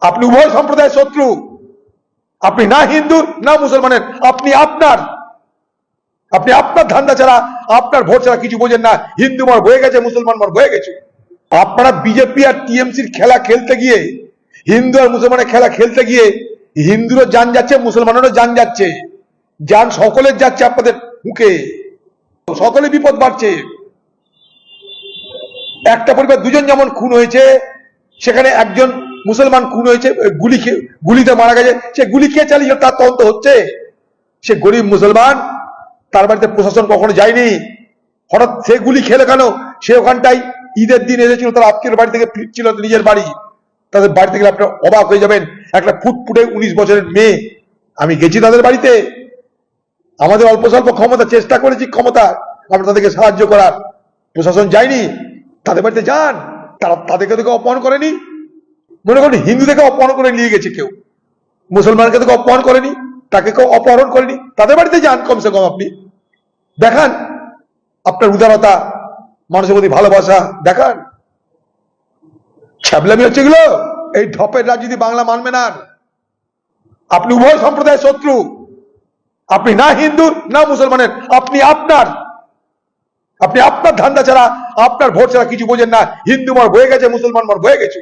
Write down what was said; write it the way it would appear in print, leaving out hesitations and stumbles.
আপনি উভয় সম্প্রদায়ের শত্রু। আপনি না হিন্দু না মুসলমানের, আপনি আপনার ধান্দা ছাড়া, আপনার ভোট ছাড়া কিছু বোঝেন না। হিন্দু মর হয়ে গেছে, মুসলমান মর হয়ে গেছে। আপনারা বিজেপি আর টিএমসির খেলা খেলতে গিয়ে, হিন্দু আর মুসলমানের খেলা খেলতে গিয়ে হিন্দুরও জান যাচ্ছে, মুসলমানেরও জান যাচ্ছে, জান সকলের যাচ্ছে আপনাদের মুখে, সকলে বিপদ বাড়ছে। একটা পরিবার দুজন যেমন খুন হয়েছে, সেখানে একজন মুসলমান খুন হয়েছে, গুলিতে মারা গেছে, সে গুলি কে চালিয়ে তার তদন্ত হচ্ছে। সে গরিব মুসলমান, তার বাড়িতে প্রশাসন কখনো যায়নি, হঠাৎ সে গুলি খেলে কেন? সে ওখানটাই ঈদের দিন এসেছিল, তার আত্মীয় বাড়ি থেকে ফিরছিল নিজের বাড়ি। তাদের বাড়িতে গেলে আপনার অবাক হয়ে যাবেন, একটা ফুটফুটে 19 বছরের মেয়ে। আমি গেছি তাদের বাড়িতে, আমাদের অল্প স্বল্প ক্ষমতা, চেষ্টা করেছি ক্ষমতা আমরা তাদেরকে সাহায্য করার। প্রশাসন যায়নি, তাদের বাড়িতে যান, তারা তাদেরকে তো অপমান করেনি। মনে করুন হিন্দুদেরকে অপমান করে নিয়ে গেছে কেউ, মুসলমানকে তো অপমান করেনি, তাকে কেউ অপহরণ করেনি, তাদের বাড়িতে যান কমসে কম, আপনি দেখান আপনার উদারতা, মানুষের প্রতি ভালোবাসা দেখান। ছ্যাবলামি হচ্ছে এগুলো, এই ঢপের রাজনীতি বাংলা মানবে না। আপনি উভয় সম্প্রদায়ের শত্রু। আপনি না হিন্দু না মুসলমানের, আপনি আপনার ধান্দা ছাড়া, আপনার ভোট ছাড়া কিছু বোঝেন না। হিন্দু মর হয়ে গেছে, মুসলমান মর হয়ে গেছে।